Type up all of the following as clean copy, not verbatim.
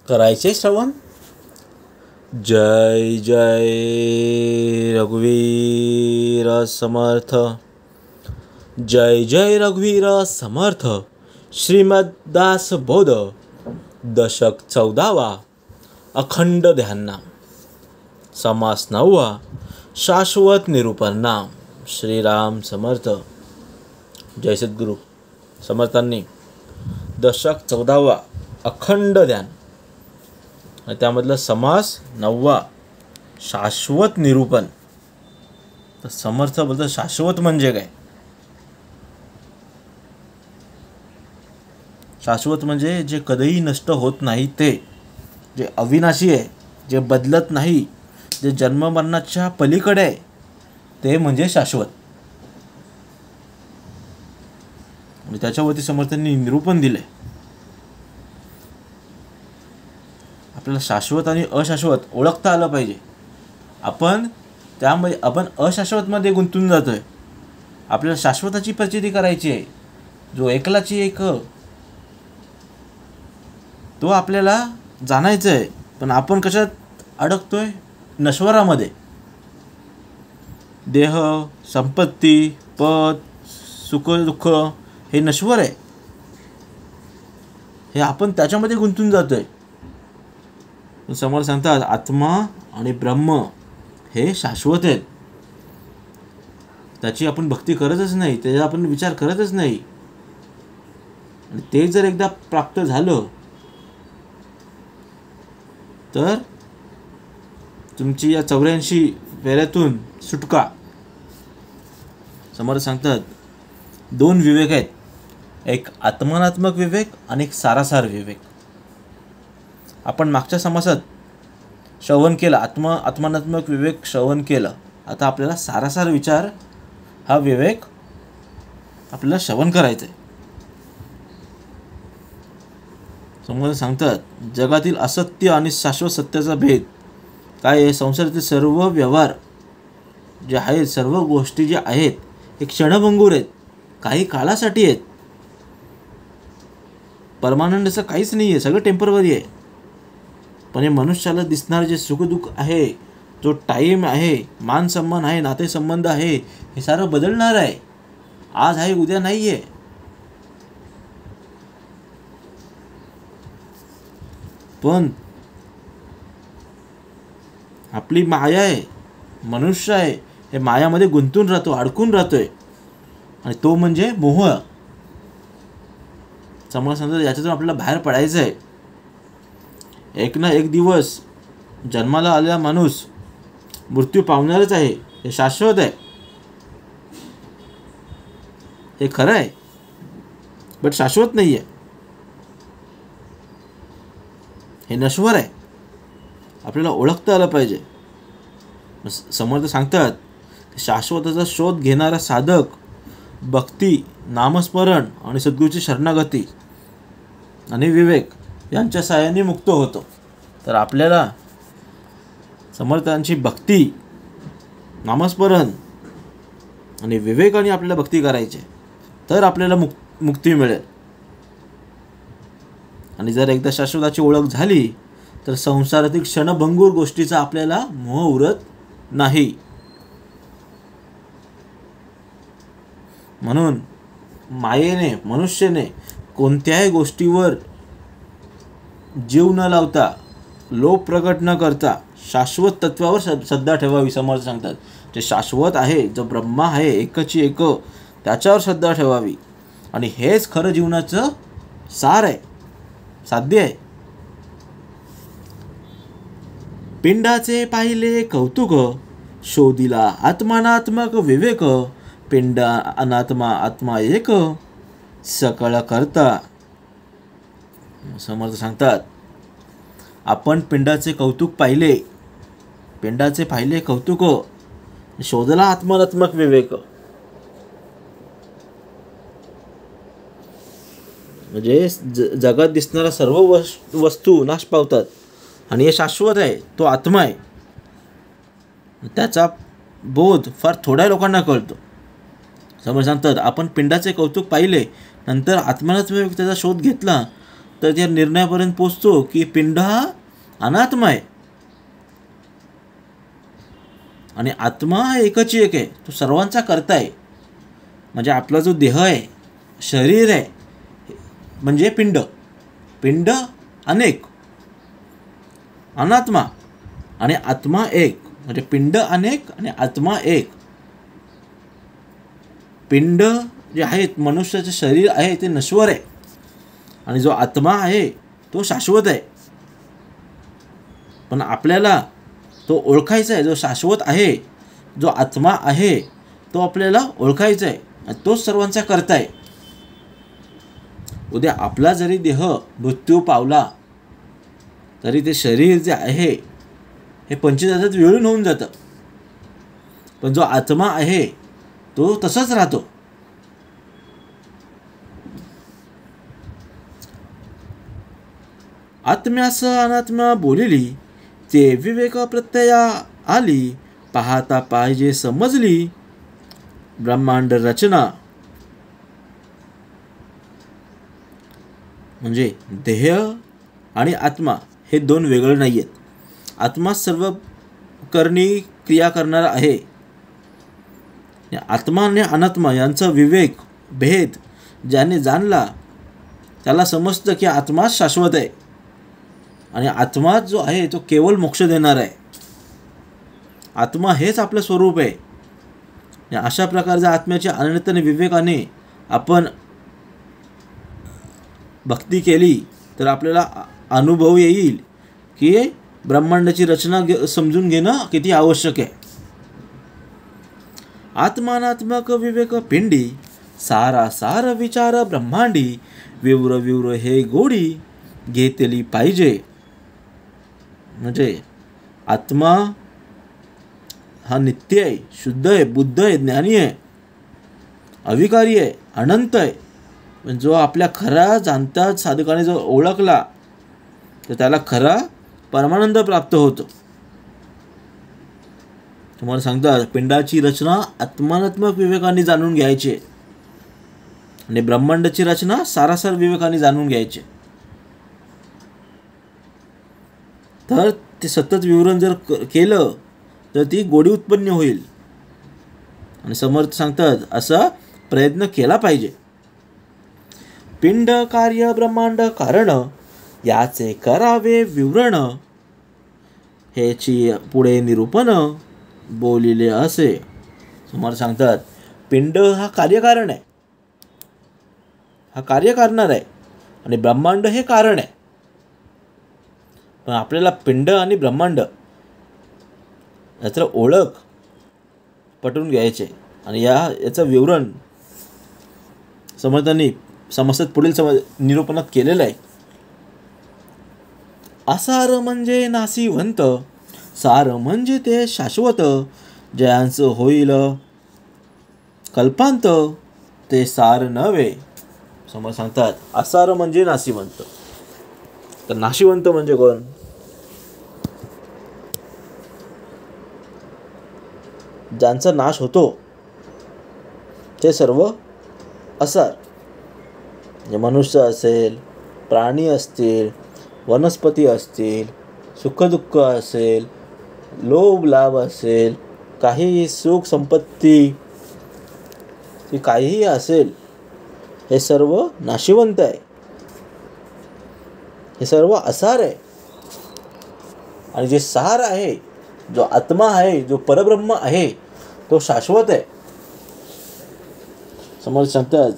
करायचे श्रवण. जय जय रघुवीर समर्थ. जय जय रघुवीर समर्थ. श्रीमद्दास बोध दशक 14वा. अखंड ध्याननाम. समास 9वा. शाश्वत निरूपण नाम. श्रीराम समर्थ. जय सद्गुरू. समर्थांनी दशक 14वा अखंड ध्यान आणि त्यामधला समास 9वा शाश्वत निरूपण. तर समर्थ बोलतो शाश्वत म्हणजे काय? शाश्वत म्हणजे जे कधीही नष्ट होत नाही, ते जे अविनाशी आहे, जे बदलत नाही, जे जन्ममरणाच्या पलीकडे आहे, ते म्हणजे शाश्वत. आणि त्याच्यावरती समर्थांनी निरूपण दिले. आपल्याला शाश्वत आणि अशाश्वत ओळखता आलं पाहिजे. आपण अशाश्वतमध्ये गुंतून जातोय. आपल्याला शाश्वताची प्रचिती करायची आहे, जो एकलाची एक, तो आपल्याला जाणायचं आहे. पण आपण कशात अडकतोय? नश्वरामध्ये. देह, संपत्ती, पद, सुख दुःख हे नश्वर आहे. हे आपण त्याच्यामध्ये गुंतून जातोय. समोर सांगतात आत्मा आणि ब्रह्म हे शाश्वत आहेत. त्याची आपण भक्ती करतच नाही, त्याचा आपण विचार करतच नाही. आणि ते जर एकदा प्राप्त झालं तर तुमची या 84 फेऱ्यातून सुटका. समोर सांगतात 2 विवेक आहेत. एक आत्मनात्मक विवेक आणि एक सारासार विवेक. आपण मागच्या समासात श्रवण केलं, आत्मनात्मक विवेक श्रवण केलं. आता आपल्याला सारासार विचार हा विवेक आपल्याला श्रवण करायचा आहे. समोर सांगतात जगातील असत्य आणि शाश्वत सत्याचा भेद काय आहे? संसारातील सर्व व्यवहार जे आहेत, सर्व गोष्टी जे आहेत, हे क्षणभंगूर आहेत, काही काळासाठी आहेत. परमानंद असं काहीच नाही आहे, सगळं टेम्पररी आहे. पण हे मनुष्याला दिसणारे जे सुखदुःख आहे, जो टाईम आहे, मान सन्मान आहे, नातेसंबंध आहे, हे सारं बदलणार आहे. आज आहे, उद्या नाही आहे. पण आपली माया आहे, मनुष्य आहे, हे मायामध्ये गुंतून राहतो, अडकून राहतोय. आणि तो म्हणजे मोह. समोर सांगतो याच्यातून आपल्याला बाहेर पडायचं आहे. एक ना एक दिवस जन्माला आलेला माणूस मृत्यू पावणारच आहे. हे शाश्वत आहे, हे खरं आहे. बट शाश्वत नाही आहे, हे नश्वर आहे. आपल्याला ओळखता आलं पाहिजे. समर्थ सांगतात शाश्वताचा शोध घेणारा साधक भक्ती, नामस्मरण आणि सद्गुरूची शरणागती आणि विवेक यांच्या साहाय्याने मुक्त होतो. तर आपल्याला समर्थांची भक्ती, नामस्मरण आणि विवेकाने आपल्याला भक्ती करायची, तर आपल्याला मुक्ती मिळेल. आणि जर एकदा शाश्वताची ओळख झाली तर संसारातील क्षणभंगूर गोष्टीचा आपल्याला मोह उरत नाही. म्हणून मायेने, मनुष्याने कोणत्याही गोष्टीवर जीव न लावता, लोभ प्रकट न करता शाश्वत तत्वावर श्रद्धा ठेवावी. समर्थ सांगतात जे शाश्वत आहे, जो ब्रह्मा आहे, एकची एक, त्याच्यावर श्रद्धा ठेवावी. आणि हेच खरं जीवनाचं सार आहे, साध्य आहे. पिंडाचे पाहिले कौतुक, शोधिला आत्मानात्मक विवेक. पिंड अनात्मा आत्मा एक, सकळ करता. समर्थ सांगतात आपण पिंडाचे कौतुक पाहिले, पिंडाचे पाहिले कौतुक, शोधला आत्मानात्मक विवेक. म्हणजे जगात दिसणाऱ्या सर्व वस्तू नाश पावतात आणि हे शाश्वत आहे, तो आत्मा आहे. त्याचा बोध फार थोड्या लोकांना कळतो. समोर सांगतात आपण पिंडाचे कौतुक पाहिले, नंतर आत्मानात्मक त्याचा शोध घेतला, तर त्या निर्णयापर्यंत पोचतो की पिंड हा अनात्मा आहे आणि आत्मा हा एकच एक आहे, तो सर्वांचा करता आहे. म्हणजे आपला जो देह आहे, शरीर आहे, म्हणजे पिंड. पिंड अनेक, अनात्मा आणि आत्मा एक. म्हणजे पिंड अनेक आणि आत्मा एक. पिंड जे आहेत, मनुष्याचे शरीर आहे ते नश्वर आहे आणि जो आत्मा आहे तो शाश्वत आहे. पण आपल्याला तो ओळखायचा आहे. जो शाश्वत आहे, जो आत्मा आहे, तो आपल्याला ओळखायचा आहे आणि तोच सर्वांचा करता आहे. उद्या आपला जरी देह मृत्यू पावला तरी ते शरीर जे आहे हे पंचधातूत विलीन होऊन जातं, पण जो आत्मा आहे तो तसाच राहतो. आत्म्यास अनात्मा बोलिली, ते विवेक प्रत्यया आली, पाहता पाहिजे समजली ब्रह्मांड रचना. म्हणजे देह आणि आत्मा हे दोन वेगळे नाही आहेत. आत्मा सर्व करणी क्रिया करणारा आहे. आत्मा आणि अनात्मा यांचा विवेक भेद ज्याने जाणला त्याला समजतं की आत्मा शाश्वत आहे आणि आत्मा जो आहे तो केवळ मोक्ष देणार आहे. आत्मा हेच आपलं स्वरूप आहे. अशा प्रकारच्या आत्म्याच्या अनन्यतेने विवेकाने आपण भक्ती केली तर आपल्याला अनुभव येईल की ब्रह्मांडाची रचना समजून घेणं किती आवश्यक आहे. आत्मानात्मक विवेक पिंडी, सारा सार विचार ब्रह्मांडी, विव्र विव्र हे गोडी घेतली पाहिजे. म्हणजे आत्मा हा नित्य आहे, शुद्ध आहे, बुद्ध आहे, ज्ञानी आहे, अविकारी आहे, अनंत आहे. जो आपल्या खरा जाणता साधकाने जो ओळखला तर त्याला खरा परमानंद प्राप्त होतो. तुम्हाला सांगतात पिंडाची रचना आत्मानात्मक विवेकाने जाणून घ्यायची आणि ब्रह्मांडाची रचना सारासार विवेकाने जाणून घ्यायची. तर ते सतत विवरण जर केलं तर ती गोडी उत्पन्न होईल. आणि समर्थ सांगतात असा प्रयत्न केला पाहिजे. पिंड कार्य ब्रह्मांड कारण, याचे करावे विवरण, ह्याची पुढे निरूपण बोलिले असे. समर्थ सांगतात पिंड हा कार्यकारण आहे, हा कार्य करणार आहे आणि ब्रह्मांड हे कारण आहे. पण आपल्याला पिंड आणि ब्रह्मांड याचं ओळख पटवून घ्यायचे आणि याचं विवरण समर्थांनी समस्येत पुढील निरूपणात केलेलं आहे. असार म्हणजे नासिवंत, सार म्हणजे ते शाश्वत, जयांचं होईल कल्पांत, ते सार नव्हे. समज सांगतात असार म्हणजे नासिवंत. तर नाशिवंत म्हणजे कोण? ज्यांचा नाश होतो ते सर्व असार. म्हणजे मनुष्य असेल, प्राणी असतील, वनस्पती असतील, सुखदुःख असेल, लोभ लाभ असेल, काही सुख संपत्ती काहीही असेल, हे सर्व नाशिवंत आहे, हे सर्व असार आहे. आणि जे सार आहे, जो आत्मा आहे, जो परब्रह्म आहे, तो शाश्वत आहे. समोर सांगतात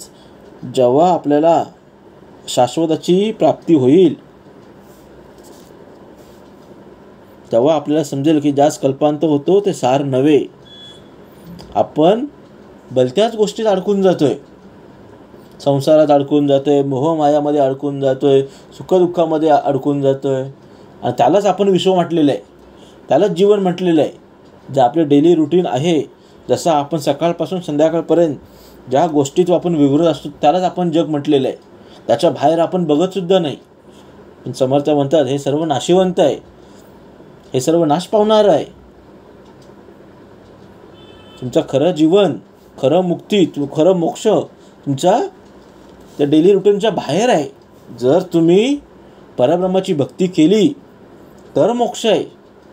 जेव्हा आपल्याला शाश्वताची प्राप्ती होईल तेव्हा आपल्याला समजेल की ज्यास कल्पांत होतो ते सार नव्हे. आपण भलत्याच गोष्टीत अडकून जातोय, संसारात अडकून जातोय, मोहमायामध्ये अडकून जातोय, सुखदुःखामध्ये अडकून जातोय आणि त्यालाच आपण विश्व म्हटलेलं आहे, त्यालाच जीवन म्हटलेलं आहे. जे आपले डेली रुटीन आहे, जसं आपण सकाळपासून संध्याकाळपर्यंत ज्या गोष्टीत आपण विवरत असतो त्यालाच आपण जग म्हटलेलं आहे. त्याच्या बाहेर आपण बघतसुद्धा नाही. पण समर्थ म्हणतात हे सर्व नाशिवंत आहे, हे सर्व नाश पावणार आहे. तुमचं खरं जीवन, खरं मुक्ती, खरं मोक्ष तुमच्या त्या डेली रुटीनच्या बाहेर आहे. जर तुम्ही परब्रह्माची भक्ती केली तर मोक्ष आहे,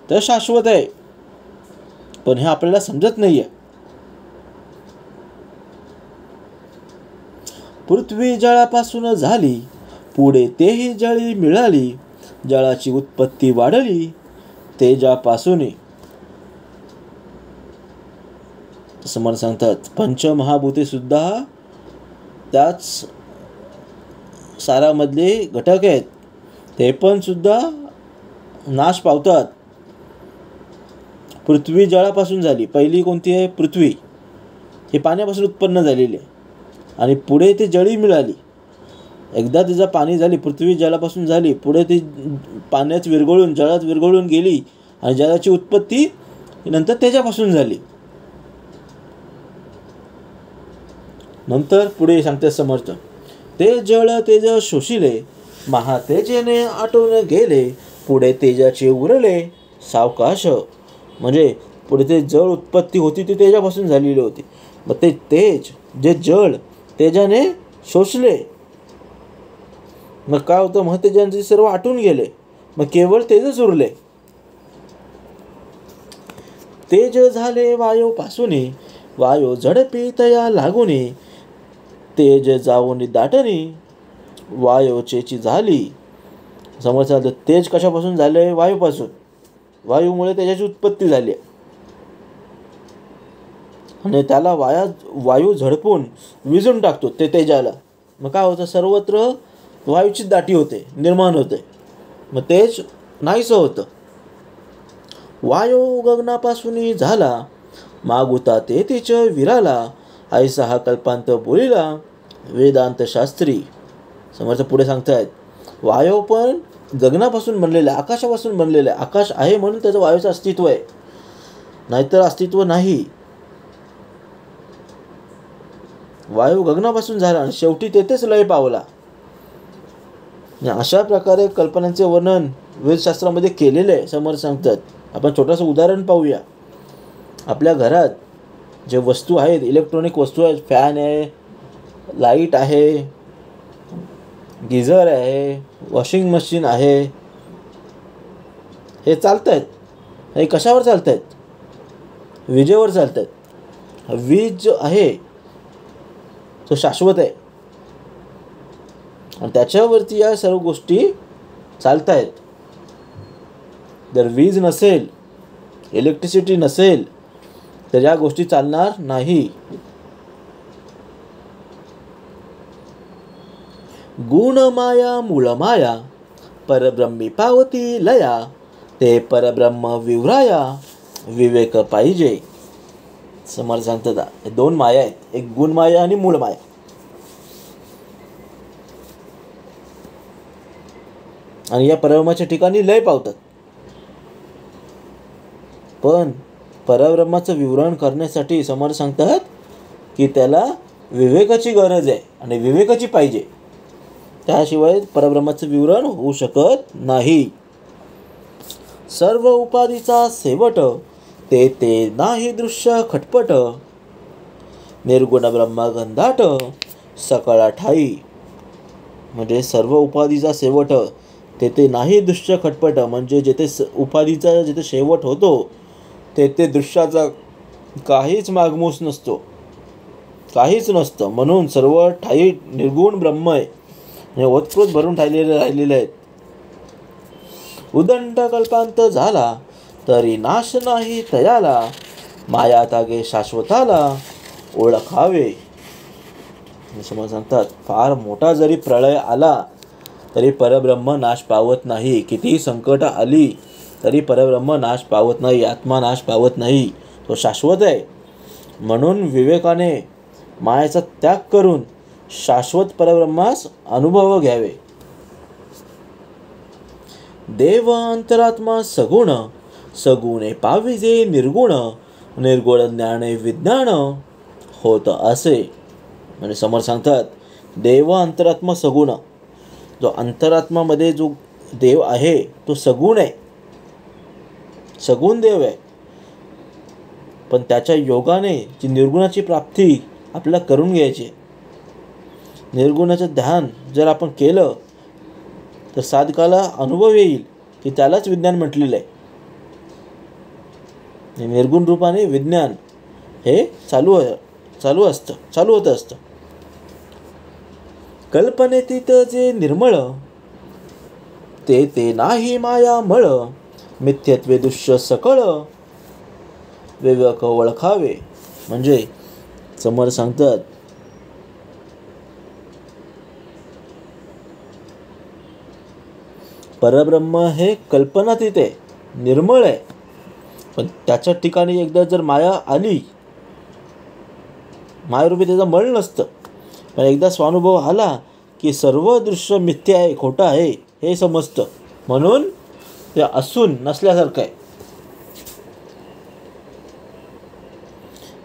तर शाश्वत आहे. पण हे आपल्याला समजत नाही आहे. पृथ्वी जळापासून झाली, पुढे तेही जळी मिळाली. जळाची उत्पत्ती वाढली तेजापासून. समर्थ सांगतात पंचमहाभूते सुद्धा त्याच सारामधले घटक आहेत. ते पण सुद्धा नाश पावतात. पृथ्वी जळापासून झाली. पहिली कोणती आहे? पृथ्वी. हे पाण्यापासून उत्पन्न झालेली आहे आणि पुढे ते जळी मिळाली. एकदा तिचं पाणी झाली, पृथ्वी जळापासून झाली, पुढे ती पाण्यात विरघळून जळात विरघळून गेली आणि जळाची उत्पत्ती नंतर तेजापासून झाली. नंतर पुढे सांगते समर्थ, ते जळ तेज शोषिले, महातेजेने आटून गेले, पुढे तेजाचे उरले सावकाश. म्हणजे पुढे ते जळ उत्पत्ती होती ती तेजापासून झालेली होती. मग ते तेज जे जळ तेजाने शोषले, मग काय होतं? मग तेजांचे सर्व आटून गेले, मग केवळ तेजच उरले. तेज झाले वायूपासून, वायू झडपी तया लागुनी, तेज जाऊन दाटणी वायूचेची झाली. समजलं? तेज कशापासून झाले? वायूपासून. वायूमुळे तेजाची उत्पत्ती झाली आणि त्याला वायू झडपून विझून टाकतो ते तेजाला. मग काय होतं? सर्वत्र वायूची दाटी होते, निर्माण होते, मग तेज नाहीसं होतं. वायू गगनापासून झाला, मागुता ते तिच विराला, ऐसा हा कल्पांत बोलिला वेदांत शास्त्री. समर्थ पुढे सांगतायत वायू पण गगनापासून बनलेला आहे, आकाशापासून बनलेला आहे. आकाश आहे म्हणून त्याचं वायूचं अस्तित्व आहे, नाहीतर अस्तित्व नाही. वायू गगनापासून झाला आणि शेवटी तेथेच लय पावला. अशा प्रकारे कल्पनांचे वर्णन वेदशास्त्रामध्ये केलेले आहे. समर्थ सांगतात. आपण छोटंसं उदाहरण पाहूया. आपल्या घरात जे वस्तू आहेत, इलेक्ट्रॉनिक वस्तू आहेत, फॅन आहे, लाईट आहे, गिझर आहे, वॉशिंग मशीन आहे, हे चालत आहेत. हे कशावर चालत आहेत? विजेवर चालत आहेत. वीज जो आहे तो शाश्वत आहे आणि त्याच्यावरती या सर्व गोष्टी चालत आहेत. जर वीज नसेल, इलेक्ट्रिसिटी नसेल, तर या गोष्टी चालणार नाही. गुण माया मूळ माया, परब्रह्मी पावती लया, ते परब्रह्म विवराया विवेक पाहिजे. समर्थ सांगतात हे दोन माया आहेत, एक गुण माया आणि मूळ माया. आणि या परब्रह्माच्या ठिकाणी लय पावतात. पण परब्रह्माचं विवरण करण्यासाठी समर्थ सांगतात की त्याला विवेकाची गरज आहे आणि विवेकाची पाहिजे, त्याशिवाय परब्रह्माचं विवरण होऊ शकत नाही. सर्व उपाधीचा शेवट, ते नाही दृश्य खटपट, निर्गुण ब्रह्म गंधाट सकळा ठाई. म्हणजे सर्व उपाधीचा शेवट, ते नाही दृश्य खटपट, म्हणजे जेथे उपाधीचा जिथे शेवट होतो ते दृश्याचा काहीच मागमूस नसतो, काहीच नसतं. म्हणून सर्व ठाई निर्गुण ब्रह्म आहे, म्हणजे ओतप्रोत भरून राहिलेले आहेत. उदंड कल्पांत झाला, तरी नाश नाही तयाला, माया तागे शाश्वताला ओळखावे. समज सांगतात फार मोठा जरी प्रळय आला तरी परब्रह्म नाश पावत नाही. कितीही संकट आली तरी परब्रह्म नाश पावत नाही, आत्मा नाश पावत नाही, तो शाश्वत आहे. म्हणून विवेकाने मायाचा त्याग करून शाश्वत परब्रह्मास अनुभव घ्यावे. देव अंतरात्मा सगुण, सगुणे पाविजे निर्गुण, निर्गुण ज्ञाने विज्ञान होत असे. म्हणजे समोर सांगतात देव अंतरात्मा सगुण, जो अंतरात्मामध्ये जो देव आहे तो सगुण आहे, सगुण देव आहे. पण त्याच्या योगाने जी निर्गुणाची प्राप्ती आपल्याला करून घ्यायची, निर्गुणाचं ध्यान जर आपण केलं तर साधकाला अनुभव येईल की त्यालाच विज्ञान म्हटलेलं आहे. निर्गुण रूपाने विज्ञान हे चालू होत असतं. कल्पनेतीत जे निर्मळ ते नाही माया मळ, मिथ्यत्वे दृश्य सकळ, विवेक ओळखावे. म्हणजे समोर सांगतात परब्रह्म हे कल्पनातीत आहे, निर्मळ आहे. पण त्याच्या ठिकाणी एकदा जर माया आली, मायारूपी त्याचा मळ नसतं, पण एकदा स्वानुभव आला की सर्व दृश्य मिथ्या आहे, खोटं आहे हे समजतं. म्हणून ते असून नसल्यासारखं आहे.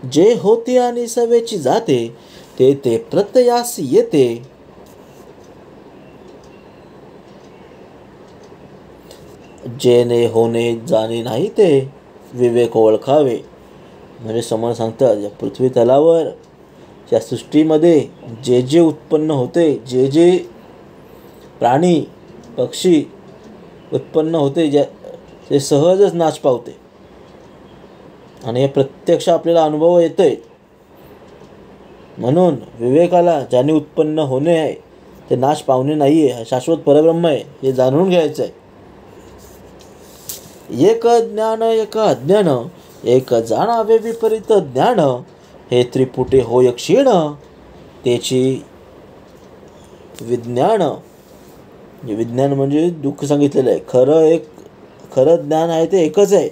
जे होते आणि सवेची जाते, ते प्रत्ययास येते. जेने होणे जाणे नाही ते, विवेक ओळखावे. म्हणजे समोर सांगतात या पृथ्वी तलावर या सृष्टीमध्ये जे जे उत्पन्न होते, जे जे प्राणी पक्षी उत्पन्न होते, ते सहजच नाश पावते. आणि हे प्रत्यक्ष आपल्याला अनुभव येतोय. म्हणून विवेकाला ज्याने उत्पन्न होणे आहे ते नाश पावणे नाही आहे, शाश्वत परब्रह्म आहे हे जाणून घ्यायचं आहे. एक ज्ञान एक अज्ञान, एक जाणावे विपरीत ज्ञान, हे त्रिपुटे होय क्षीण, त्याची विज्ञान. विज्ञान म्हणजे दुःख सांगितलेलं आहे. खरं ज्ञान आहे ते एकच आहे,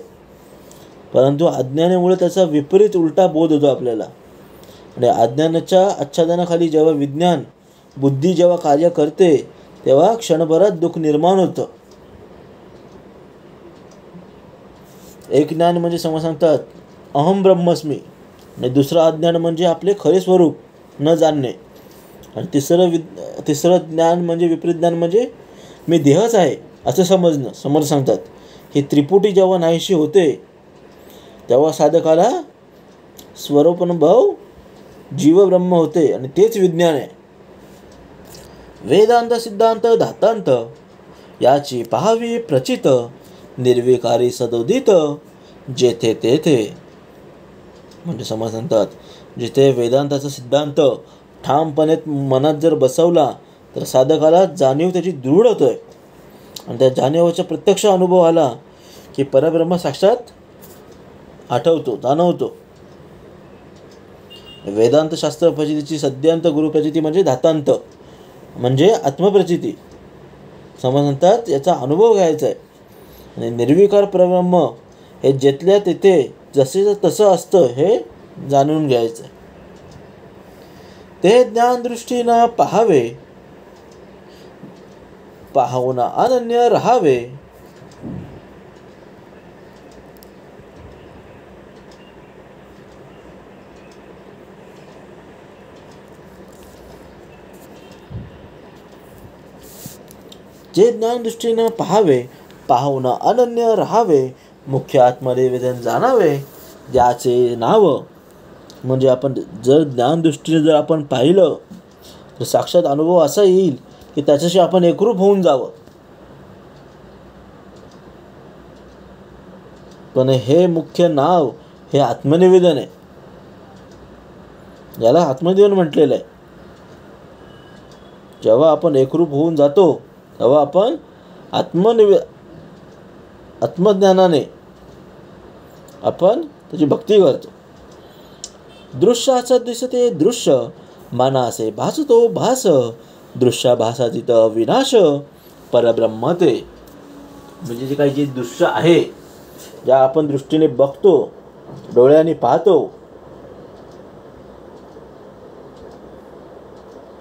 परंतु अज्ञानामुळे त्याचा विपरीत उलटा बोध होतो आपल्याला. आणि अज्ञानाच्या आच्छादनाखाली जेव्हा विज्ञान बुद्धी जेव्हा कार्य करते तेव्हा क्षणभरात दुःख निर्माण होतं. एक ज्ञान म्हणजे समज सांगतात अहम ब्रह्मस्मी, आणि दुसरं अज्ञान म्हणजे आपले खरे स्वरूप न जाणणे. आणि तिसरं ज्ञान म्हणजे विपरीत ज्ञान म्हणजे मी देहच आहे असं समजणं. समर्थ सांगतात ही त्रिपुटी जेव्हा नाहीशी होते तेव्हा साधकाला स्वरूपानुभव जीव ब्रह्म होते आणि तेच विज्ञान आहे. वेदांत सिद्धांत धातांत याची पहावी प्रचित, निर्विकारी सदोदित जेथे तेथे. म्हणजे समज सांगतात जिथे वेदांताचा सिद्धांत ठामपणे मनात जर बसवला तर साधकाला जाणीव त्याची दृढ होतोय. आणि त्या जाणीवाचा प्रत्यक्ष अनुभव आला की परब्रह्म साक्षात आठवतो, जाणवतो. वेदांत शास्त्र प्रचितीची सद्यांत गुरुप्रचिती म्हणजे धातांत म्हणजे आत्मप्रचिती. समज म्हणतात याचा अनुभव घ्यायचा आहे. आणि निर्विकार परब्रह्म हे जेथल्या तेथे जसे तसं असतं हे जाणून घ्यायचं आहे. ते ज्ञानदृष्टीनं पाहावे, पाहून अनन्य राहावे. जे ज्ञानदृष्टीनं पाहावे, पाहून अनन्य राहावे, मुख्य आत्मनिवेदन जाणावे, ज्याचे नाव. म्हणजे आपण जर ज्ञानदृष्टीने जर आपण पाहिलं तर साक्षात अनुभव असा येईल की त्याच्याशी आपण एकरूप होऊन जावं. पण हे मुख्य नाव हे आत्मनिवेदन आहे. याला आत्मनिवेदन म्हटलेलं आहे. जेव्हा आपण एकरूप होऊन जातो तेव्हा आपण आत्मज्ञानाने आपण त्याची भक्ती करतो. दृश्याचं दिसते दृश्य, मनासे भासतो भास, दृश्याभासातीत विनाश, परब्रह्म ते. म्हणजे जे काही जे दृश्य आहे, ज्या आपण दृष्टीने बघतो, डोळ्यांनी पाहतो,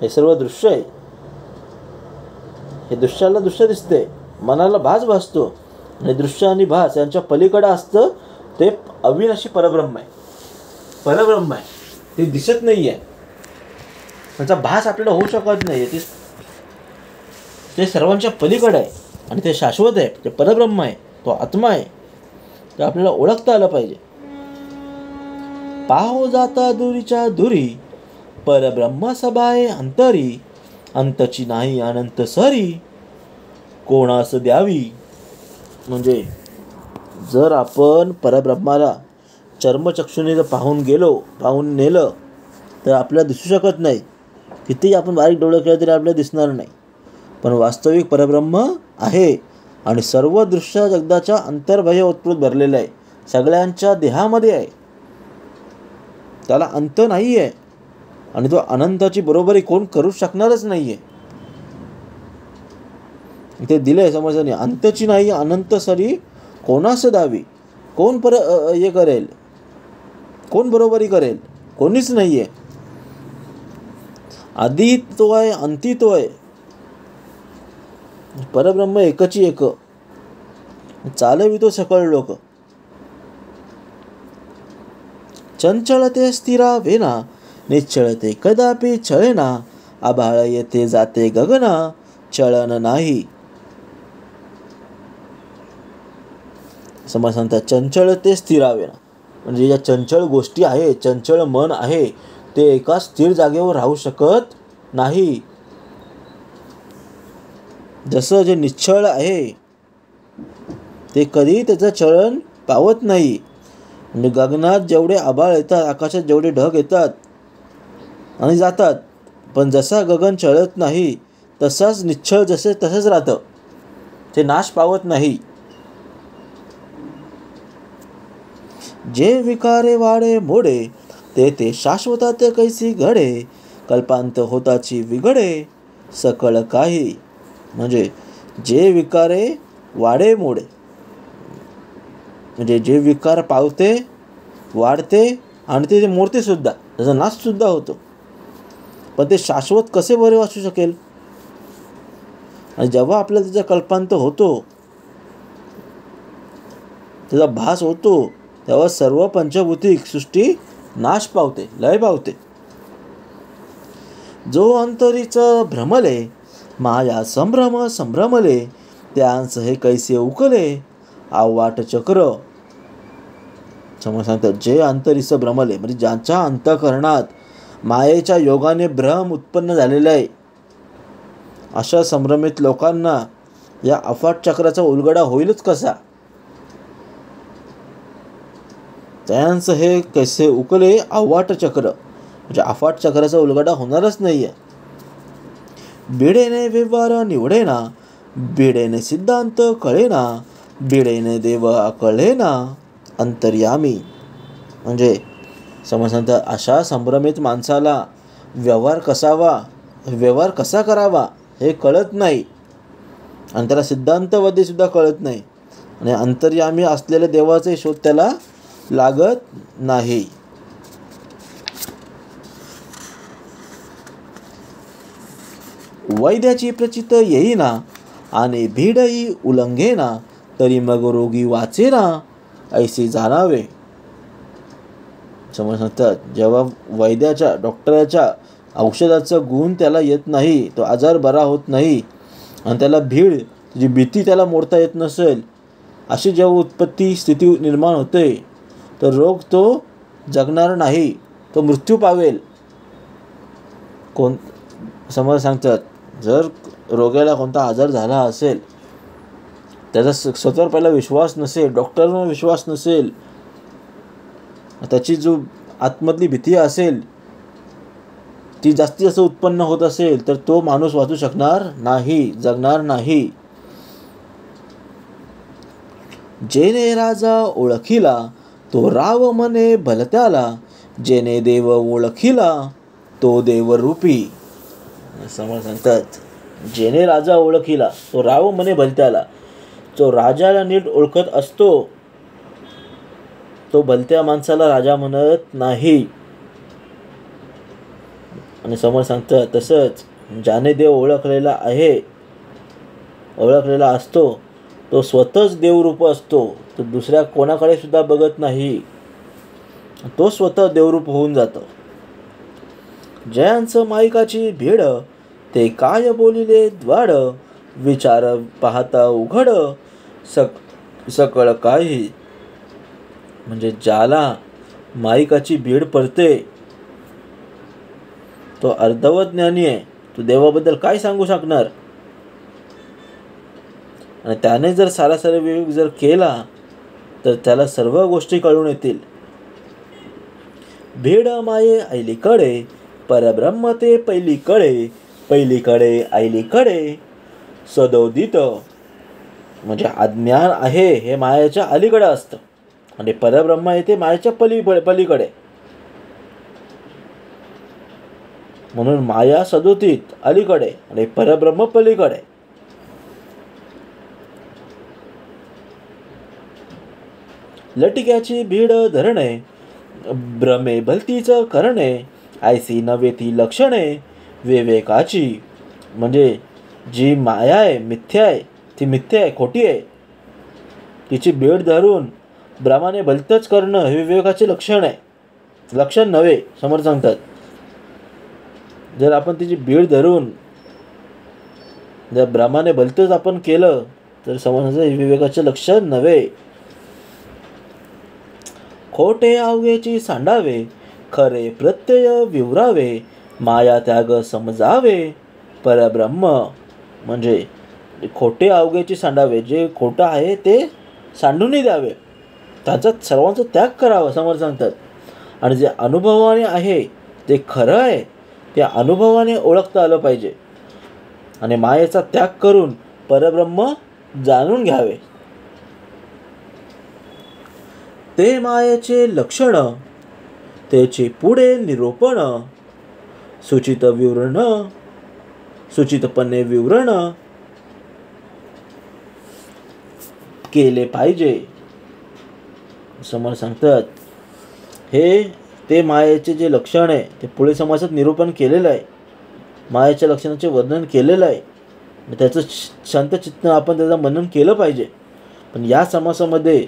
हे सर्व दृश्य आहे. हे दृश्याला दृश्य दिसते, मनाला भास भासतो, आणि दृश्य आणि भास यांच्या पलीकडे असतं ते अविनाशी परब्रह्म आहे. परब्रह्म आहे ते दिसत नाही आहे, त्याचा भास आपल्याला होऊ शकत नाही. ते सर्वांच्या पलीकडे आहे आणि ते शाश्वत आहे. ते परब्रह्म आहे, तो आत्मा आहे. ते आपल्याला ओळखता आलं पाहिजे. पाहो जाता दुरीच्या दुरी, परब्रह्म सभाय अंतरी, अंतची नाही अनंत सरी. कोणास द्यावी. म्हणजे जर आपण परब्रह्माला चर्मचक्षुने जर पाहून नेलं तर आपल्याला दिसू शकत नाही. कितीही आपण बारीक डोळे केले तरी आपल्याला दिसणार नाही. पण वास्तविक परब्रह्म आहे आणि सर्व दृश्य जगदाच्या अंतर्बाह्य उत्प्रोत भरलेलं आहे. सगळ्यांच्या देहामध्ये आहे. त्याला अंत नाही आहे आणि तो अनंताची बरोबरी कोण करू शकणारच नाही आहे. इथे दिलंय समजणे, अंतची नाही अनंत सरी कोणास दावी. कोण हे करेल, कोण बरोबरी करेल, कोणीच नाही आहे. आधी तो आहे, अंती तो आहे. परब्रह्म एकची एक, चालवितो सकळ लोक. चंचलते स्थिरा वेना, निश्चळते कदापि छळेना. आभाळ येते जाते गगना, चळन नाही. समज सांगतात चंचलते स्थिरावेना, म्हणजे ज्या चंचल गोष्टी आहे, चंचल मन आहे, ते एका स्थिर जागेवर राहू शकत नाही. जसं जे निश्चळ आहे ते कधी त्याचं चलन पावत नाही. म्हणजे गगनात जेवढे आभाळ येतात, आकाशात जेवढे ढग येतात आणि जातात, पण जसा गगन चळत नाही तसाच निश्चळ तसंच राहतं. ते नाश पावत नाही. जे विकारे वाडे मोडे, ते शाश्वतात कैसी घडे. कल्पांत होताची विघडे, सकळ काही. म्हणजे जे विकारे वाडे मोडे, म्हणजे जे विकार पावते, वाढते आणि ते मोडते सुद्धा, त्याचा नाश सुद्धा होतो. पण ते शाश्वत कसे बरे वाचू शकेल. आणि जेव्हा आपल्याला त्याचा कल्पांत होतो, त्याचा भास होतो, तेव्हा सर्व पंचभौतिक सृष्टी नाश पावते, लय पावते. जो अंतरीच भ्रमले, माया संभ्रमले. त्यांस हे कैसे उकले, आवाट चक्र. समज सांगतात जे अंतरीच भ्रमले, म्हणजे ज्यांच्या अंतःकरणात मायेच्या योगाने भ्रम उत्पन्न झालेला आहे, अशा संभ्रमित लोकांना या अफाट चक्राचा उलगडा होईलच कसा. त्यांचं हे कैसे उकले, आवाट चक्र, म्हणजे अफाट चक्राचा उलगडा होणारच नाहीये. बिडेने व्यवहार निवडेना, बिडेने सिद्धांत कळेना. बिडेने देव कळेना, अंतर्यामी. म्हणजे समज सांगतात अशा संभ्रमित माणसाला व्यवहार कसा करावा हे कळत नाही, आणि त्याला सिद्धांतवादी सुद्धा कळत नाही, आणि अंतर्यामी असलेल्या देवाचे शोध त्याला लागत नाही. वैद्याची प्रचित येईना, आणि भीडही उल्लंघेना. तरी मग रोगी वाचेना, ऐसे जाणावे. समज सांगतात जेव्हा वैद्याच्या, डॉक्टराच्या औषधाचं गुण त्याला येत नाही, तो आजार बरा होत नाही, आणि त्याला जी भीती त्याला मोडता येत नसेल, अशी जेव्हा उत्पत्ती स्थिती निर्माण होते, तर रोग तो जगणार नाही, तो मृत्यू पावेल. समज सांगतात जर रोग्याला कोणता आजार झाला असेल, त्याचा स्वतःवर पहिला विश्वास नसेल, डॉक्टरवर विश्वास नसेल, त्याची जो आतमधली भीती असेल ती जास्तीत जास्त उत्पन्न होत असेल, तर तो माणूस वाचू शकणार नाही, जगणार नाही. जेने राजा ओळखिला, तो राव मने भलत्याला. जेने देव ओळखिला, तो देवरूपी. समज सांगतात जेने राजा ओळखिला, तो राव मने भलत्याला. जो राजाला नीट ओळखत असतो, तो भलत्या माणसाला राजा म्हणत नाही. आणि समज सांगतात तसंच ज्याने देव ओळखलेला असतो, तो स्वतःच देवरूप असतो, तो दुसऱ्या कोणाकडे सुद्धा बघत नाही, तो स्वतः देवरूप होऊन जातो. जयांचं माईकाची भेड, ते काय बोलिले द्वाड. विचार पाहता उघड, सकळ काही. म्हणजे ज्याला माईकाची भीड पडते, तो अर्धवट ज्ञानी आहे, तो देवाबद्दल काय सांगू शकणार. आणि त्याने जर सारासारी विवेक जर केला तर त्याला सर्व गोष्टी कळून येतील. भेड माये ऐलीकडे, परब्रह्म ते पहिलीकडे, पहिलीकडे ऐलीकडे सदोदित. म्हणजे अज्ञान आहे हे मायाच्या अलीकडे असतं आणि परब्रह्म आहे ते मायाच्या पलीकडे. म्हणून माया सदोदित अलीकडे आणि परब्रह्म पलीकडे. लटिक्याची भीड धरणे, भ्रमे भलतीच करणे, ऐसी नव्हे ती लक्षणे विवेकाची. म्हणजे जी माया आहे, मिथ्या आहे, ती मिथ्या आहे, खोटी आहे. तिची भीड धरून भ्रमाने भलतंच करणं हे विवेकाचे लक्षण आहे, लक्षण नव्हे. समोर सांगतात, जर आपण तिची भीड धरून जर भ्रमाने भलतंच आपण केलं तर समजायचं हे विवेकाचे लक्षण नव्हे. खोटे अवघेची सांडावे, खरे प्रत्यय विवरावे, माया त्याग समजावे परब्रह्म. म्हणजे खोटे अवघेची सांडावे, जे खोटं आहे ते सांडूनही द्यावे, त्याचा सर्वांचा त्याग करावा समोर सांगतात. आणि जे अनुभवाने आहे ते खरं आहे, ते अनुभवाने ओळखता आलं पाहिजे आणि मायेचा त्याग करून परब्रह्म जाणून घ्यावे. ते मायेचे लक्षण, त्याचे पुढे निरूपण, सुचितपणे विवरण केले पाहिजे. समोर सांगतात हे ते मायेचे जे लक्षण आहे ते पुढे समाजात निरूपण केलेलं आहे, मायेच्या लक्षणाचे वर्णन केलेलं आहे. त्याचं शांत चित्त आपण त्याचं मनन केलं पाहिजे. पण या समासामध्ये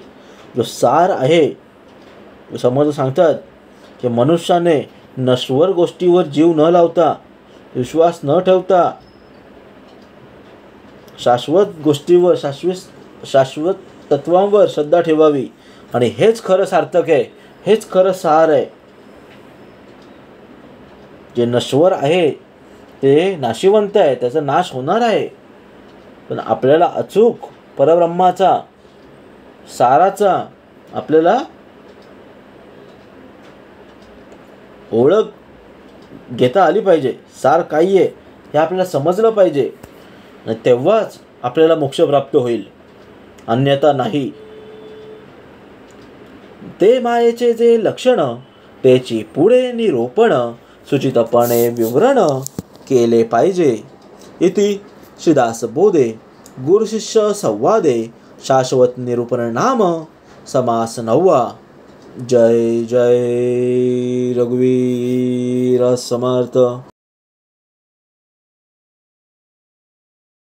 जो सार आहे, समोर सांगतात की मनुष्याने नश्वर गोष्टीवर जीव न लावता, विश्वास न ठेवता शाश्वत गोष्टीवर, शाश्वत तत्वांवर श्रद्धा ठेवावी. आणि हेच खरं सार्थक आहे, हेच खरं सार आहे. जे नश्वर आहे ते नाशिवंत आहे, त्याचा नाश होणार आहे. पण आपल्याला अचूक परब्रह्माचा, साराचा आपल्याला ओळख घेता आली पाहिजे. सार काही आहे हे आपल्याला समजलं पाहिजे आणि तेव्हाच आपल्याला मोक्ष प्राप्त होईल, अन्यथा नाही. ते मायेचे जे लक्षण, त्याची पुढे निरूपण, सुचितपणे विवरण केले पाहिजे. इति श्रीदास बोधे गुरुशिष्य संवादे शाश्वत निरूपण नाम समास 9. जय जय रघुवीर समर्थ.